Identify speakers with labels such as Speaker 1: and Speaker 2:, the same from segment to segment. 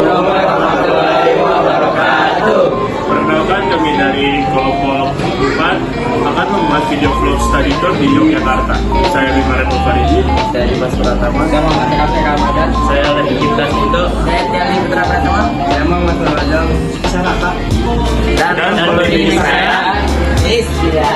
Speaker 1: warahmatullahi wabarakatuh.
Speaker 2: Perkenalkan, kami dari kelompok 4 akan membuat video vlog study tour di Yogyakarta. Saya Bima Repo Faridi.
Speaker 1: Saya Dimas Pratama. Saya Muhammad Kafe Ramadan.
Speaker 2: Saya Lagi Cipta Sinto.
Speaker 1: Saya Tiali Putra Pratama. Saya Muhammad Rajal. Saya Raka.
Speaker 2: Dan politik saya
Speaker 1: Istia.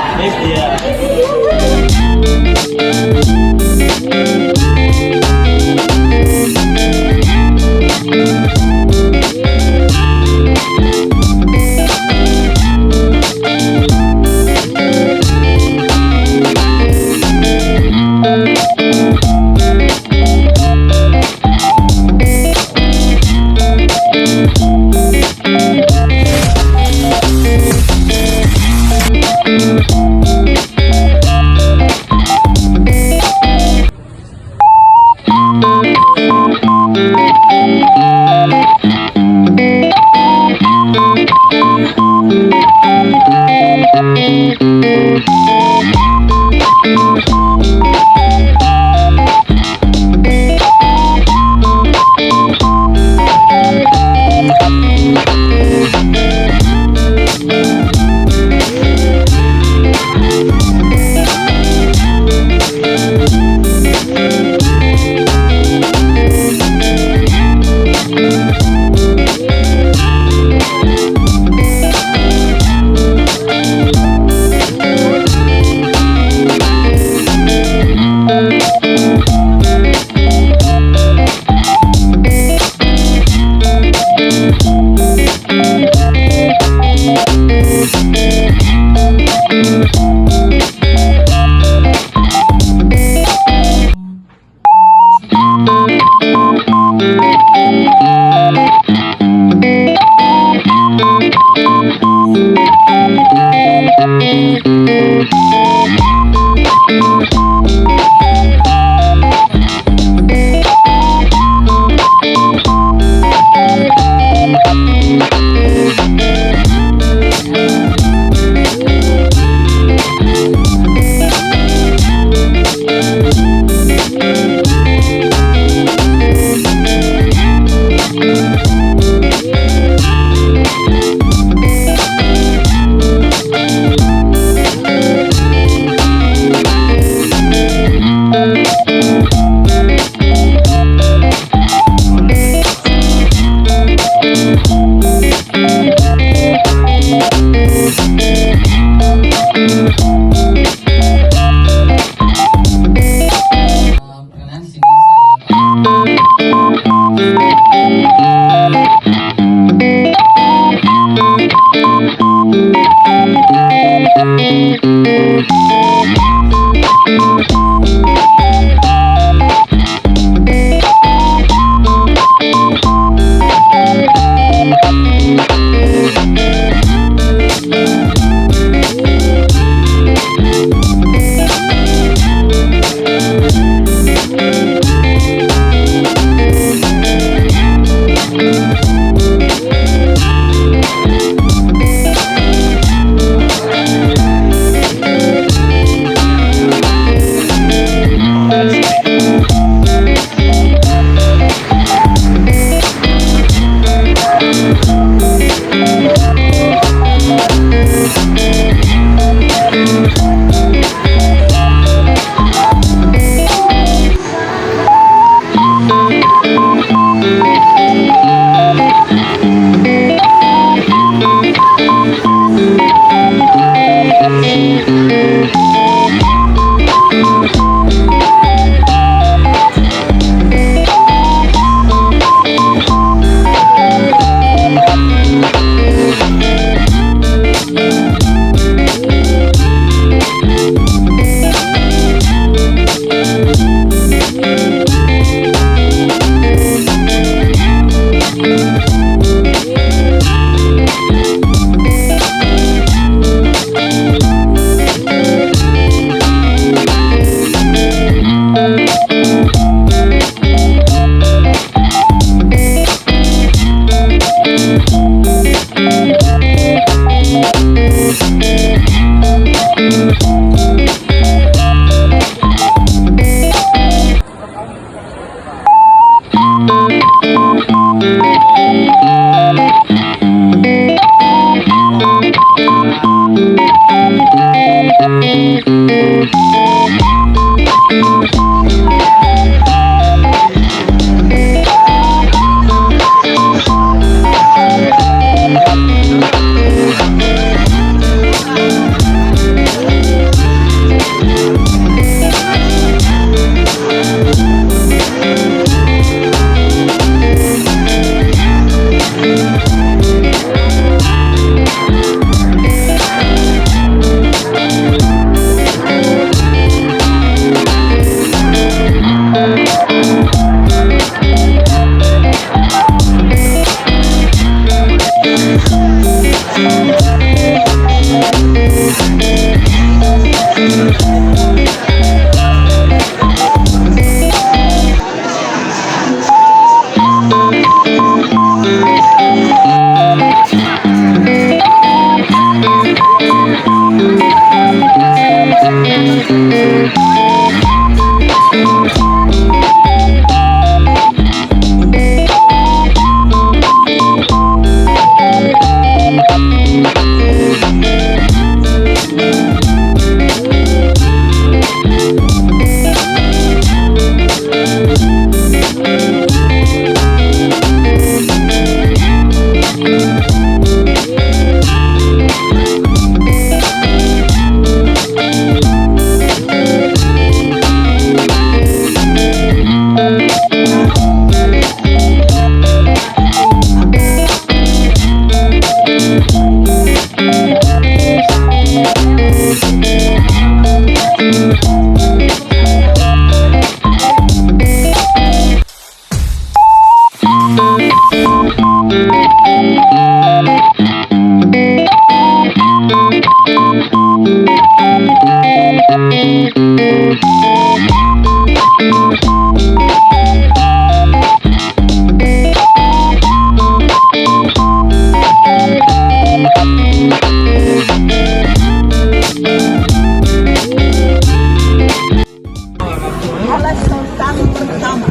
Speaker 3: adalah sultan pertama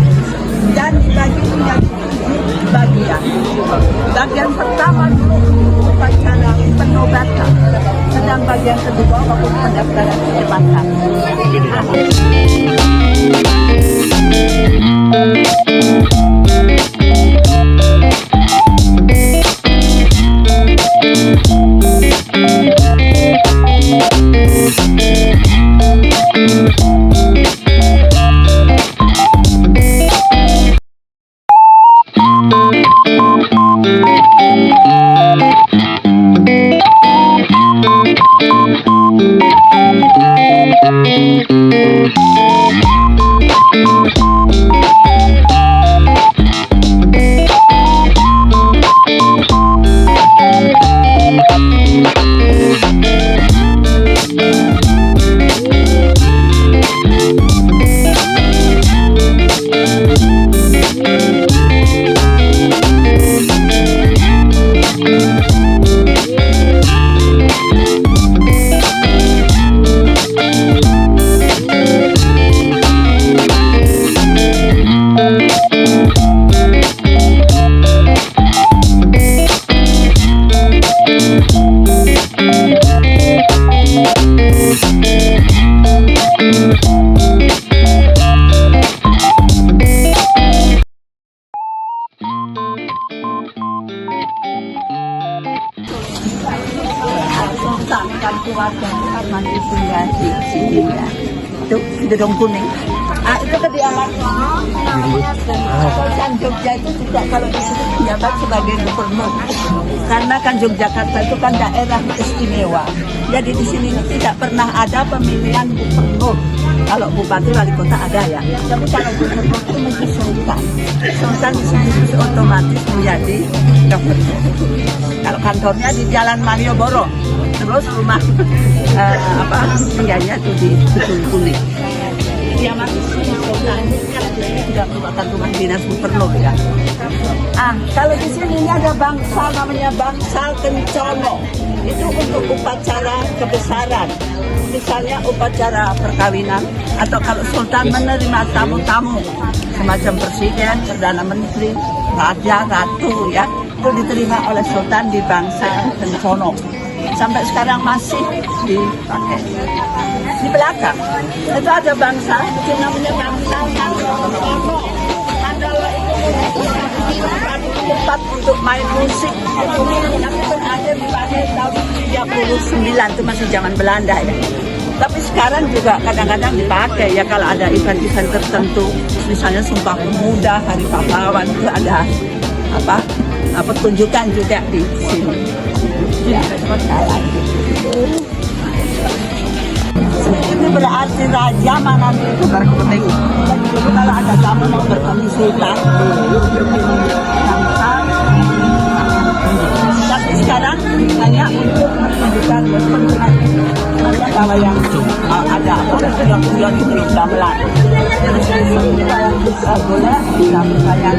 Speaker 3: dan dibagi menjadi 7 bagian. Bagian pertama dulu upacara penobatan, sedang bagian kedua waktu pendaftaran jabatan. Dan keluarga Taman Isunya di sini ya. Itu gedung kuning. Itu kediamannya. Sultan Jogja itu tidak kalau di situ menjabat sebagai gubernur. Karena kan Yogyakarta itu kan daerah istimewa. Jadi di sini tidak pernah ada pemilihan gubernur. Kalau bupati wali kota ada ya. Tapi kalau gubernur itu mesti sultan. Sultan di sini itu otomatis menjadi gubernur. Kalau kantornya di Jalan Malioboro. Terus rumah tinggalnya itu di Gedung Kuning. Dia masih sini sultan juga merupakan rumah dinas gubernur ya. Kalau di sini ada bangsal namanya bangsal Kencono. Itu untuk upacara kebesaran. Misalnya upacara perkawinan atau kalau sultan menerima tamu-tamu semacam presiden, perdana menteri, raja, ratu ya, itu diterima oleh sultan di bangsal Kencono. Sampai sekarang masih dipakai. Di belakang itu ada bangsa, itu namanya bangsa Handalo. Handalo itu tempat untuk main musik. Yang terakhir dipakai tahun 39, itu masih zaman Belanda ya. Tapi sekarang juga kadang-kadang dipakai ya kalau ada event-event tertentu, misalnya Sumpah Pemuda, Hari Pahlawan itu ada pertunjukan juga di sini. Ya, ini berarti raja mana nih berkuting. Jadi kalau ada tamu mau bertemu sultan, tapi sekarang hanya untuk menunjukkan berkunjungan. Kalau yang ada yang itu gamelan. Jadi yang bisa boleh bisa berbayang.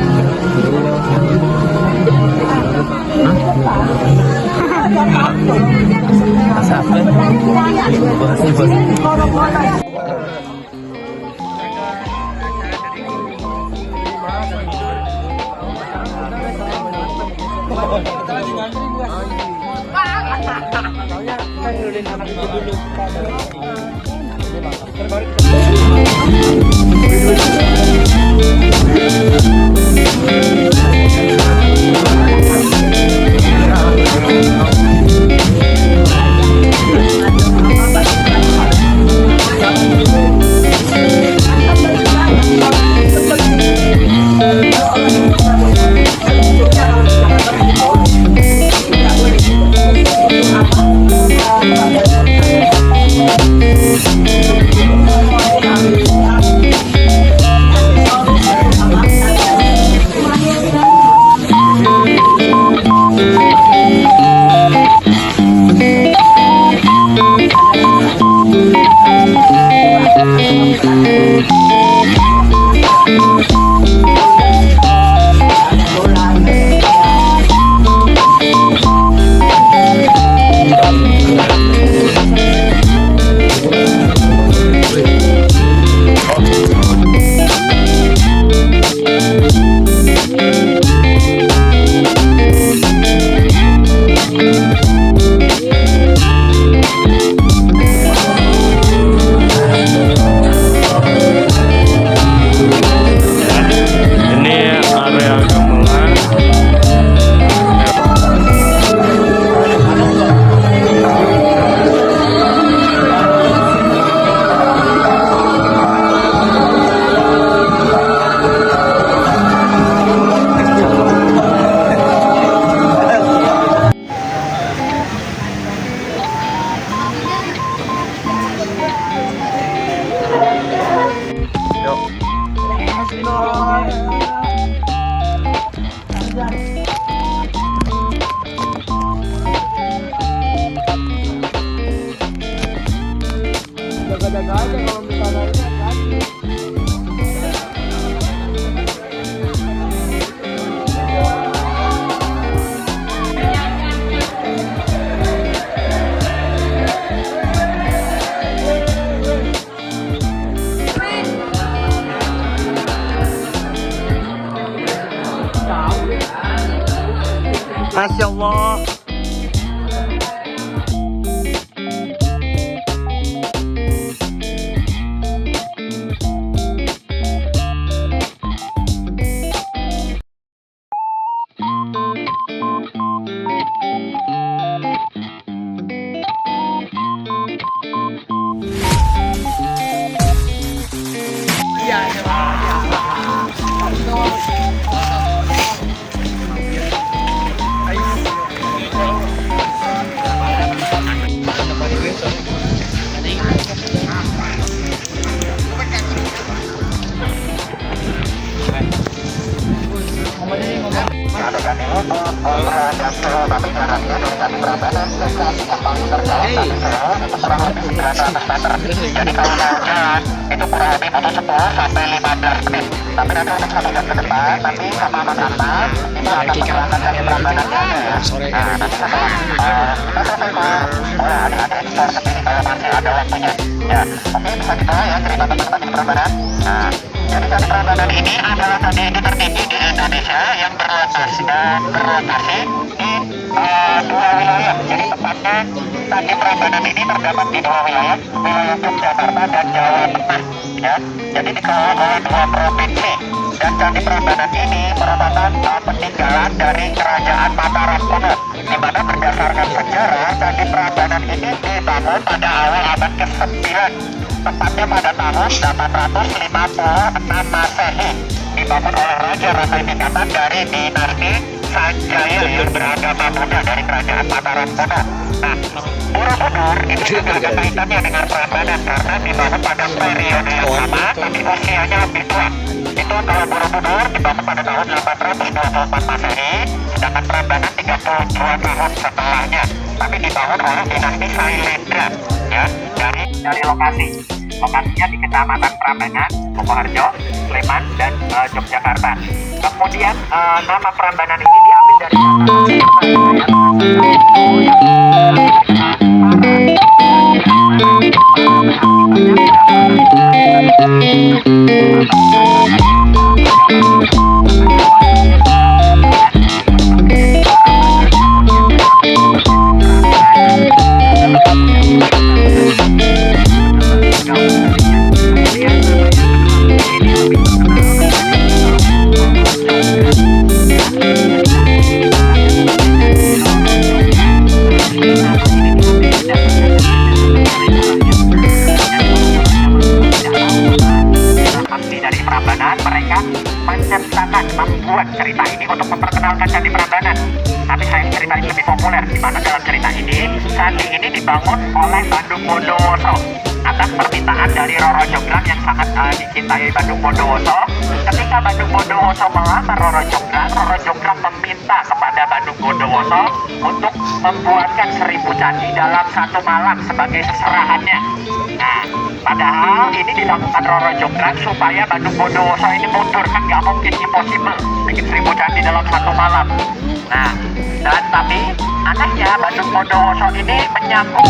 Speaker 4: Masya Allah.
Speaker 5: Jadi kalau mau jalan itu kurang lebih butuh 10 sampai 15 menit. Tapi nanti untuk 1 jam ke depan, nanti sama Mas Antam itu akan berangkat dari Prambanannya ya. Nah, nanti setelah kita selesai kok, boleh adik-adik store sendiri kalau masih ada waktunya. Ya, oke bisa kita ya cerita teman-teman di Prambanan. Nah, jadi Candi Prambanan ini adalah candi tertinggi di Indonesia yang berlokasi di dua wilayah. Jadi tepatnya Candi Prambanan ini terdapat di dua wilayah, wilayah Yogyakarta dan Jawa Tengah. Ya, jadi dikelola oleh 2 provinsi. Dan Candi Prambanan ini merupakan peninggalan dari Kerajaan Mataram kuno, di mana berdasarkan sejarah Candi Prambanan ini dibangun pada awal abad ke-9, tepatnya pada tahun 856 Masehi, dibangun oleh Raja Rantai Pikatan dari dinasti Sanjaya yang beragama Buddha dari Kerajaan Mataram kuno. Nah, Borobudur itu juga ada kaitannya dengan Prambanan karena dibangun pada periode yang sama, tapi usianya lebih tua. Itu kalau Borobudur dibangun pada tahun 824 Masehi, sedangkan Prambanan 32 tahun setelahnya. Tapi dibangun oleh dinasti Sailendra, ya, dari lokasi. Lokasinya di Kecamatan Prambanan, Sukoharjo, Sleman, dan Yogyakarta. Kemudian nama Prambanan ini diambil dari membuat cerita ini untuk memperkenalkan Candi Prambanan. Tapi sayang cerita ini lebih populer, di mana dalam cerita ini candi ini dibangun oleh Bandung Bondowoso atas permintaan dari Roro Jonggrang yang sangat dicintai Bandung Bondowoso. Ketika Bandung Bondowoso melamar Roro Jonggrang meminta kepada Bandung Bondowoso untuk membuatkan 1000 candi dalam 1 malam sebagai seserahannya. Nah, padahal ini dilakukan Roro Jonggrang supaya Bandung Bondowoso ini mundur, kan nggak mungkin, impossible bikin 1000 candi dalam 1 malam. Nah, dan tapi anehnya Bandung Bondowoso ini menyambung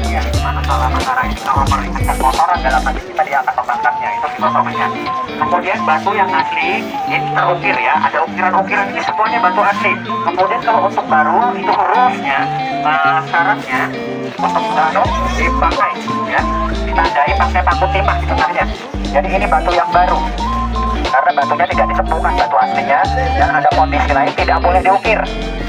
Speaker 5: ya, dimana salah antara ini kalau meringankan kotoran dalam hati kita dia akan membangkangnya, itu filosofinya. Kemudian batu yang asli ini terukir ya, ada ukiran-ukiran ini semuanya batu asli. Kemudian kalau untuk baru itu rulesnya, syaratnya untuk baru dipakai ya, ditandai pakai paku timah di tengahnya. Jadi ini batu yang baru karena batunya tidak disembuhkan batu aslinya, dan ada kondisi lain tidak boleh diukir.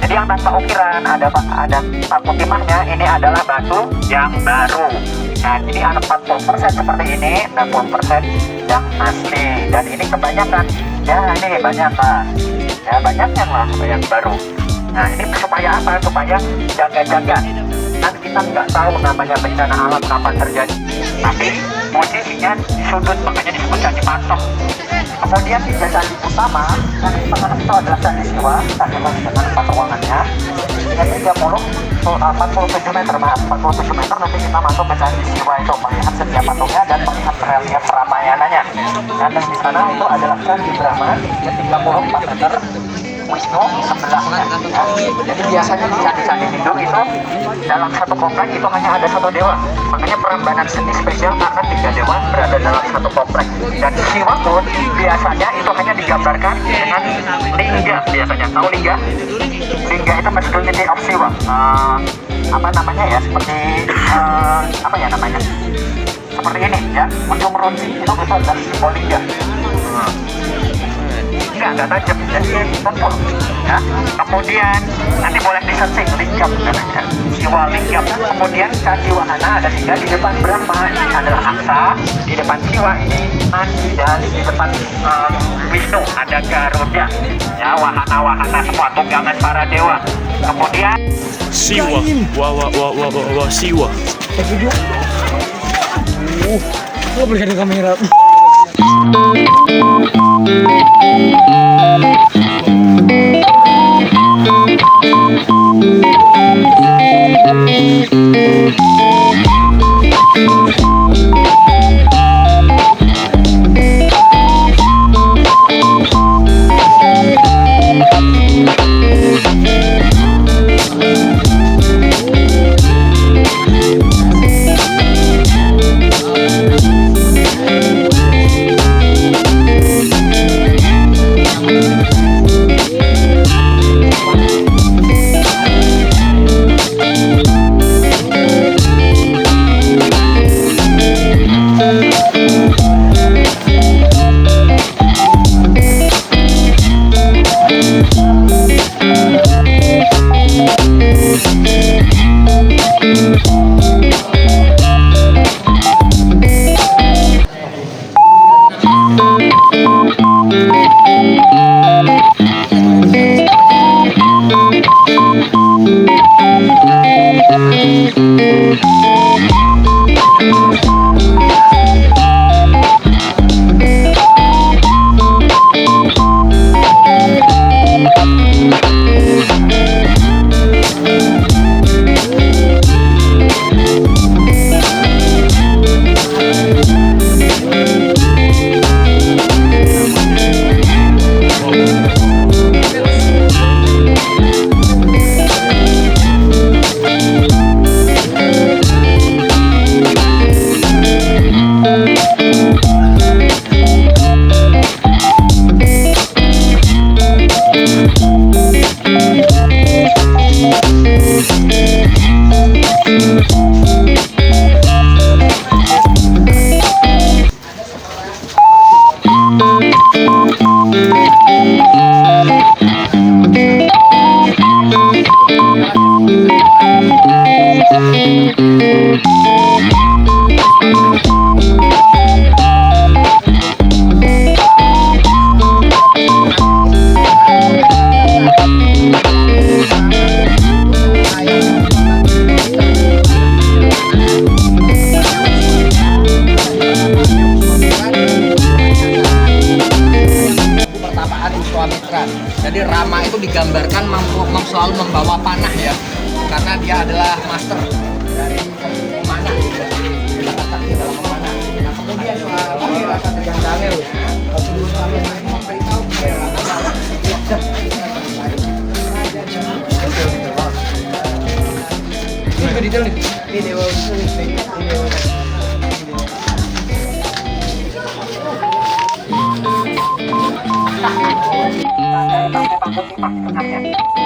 Speaker 5: Jadi yang tanpa ukiran ada paku timahnya, ini adalah batu yang baru. Nah, jadi ada 40% seperti ini, 60% yang asli, dan ini kebanyakan ya, ini banyak lah ya, banyaknya lah yang baru. Nah, ini supaya apa? Supaya jaga-jaga, kan kita nggak tahu namanya bencana alam kapan terjadi, tapi posisinya di sudut, makanya disebut candi patok. Kemudian di candi utama, candi tengah itu adalah candi Siwa, candi dengan empat ruangannya. Jadi 47 meter, maaf, 47 meter. Nanti kita masuk ke candi Siwa itu, melihat setiap patungnya dan melihat relief Ramayananya. Dan di sana itu adalah candi Brahma, yang 34 meter. Wisnu sebelahnya. Jadi biasanya di candi-candi Hindu itu dalam satu komplek itu hanya ada satu dewa. Makanya perambanan seni spesial karena 3 dewa berada dalam satu komplek. Dan Siwa pun biasanya itu hanya digambarkan dengan lingga biasanya. Tahu lingga? Lingga itu masculinity of Siwa. Apa namanya ya? Seperti apa ya namanya? Seperti ini ya. Ujung runci itu adalah simbol lingga. Enggak tajam, jadi tumpul ya. Kemudian nanti boleh di-searching lingkap namanya, Siwa lingkap. Kemudian candi wahana ada 3, di depan Brahma ini adalah Aksa, di depan Siwa ini Nandi, dan di depan Wisnu ada Garuda ya, wahana-wahana semua tunggangan para dewa. Kemudian
Speaker 2: Siwa, wah Siwa.
Speaker 1: Lo beli ada kamera.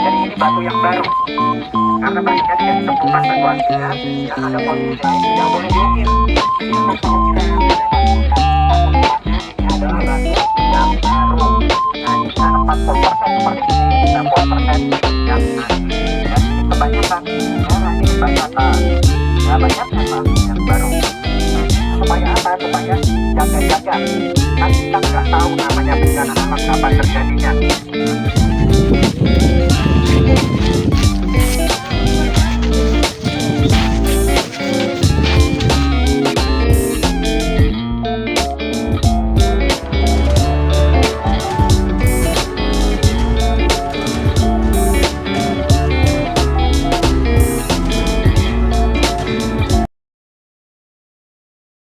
Speaker 5: Jadi ini batu yang baru. Karena batunya tidak ditemukan batu aslinya, yang ada posisi tidak boleh diukir. Ini adalah batu yang baru. Nah, di sana 40% seperti ini, 60% yang asli. Dan ini kebanyakan daerah ini banyakkan. Ya banyak memang yang baru. Supaya apa? Supaya jaga-jaga. Kan kita nggak tahu namanya bencana alam kapan terjadinya.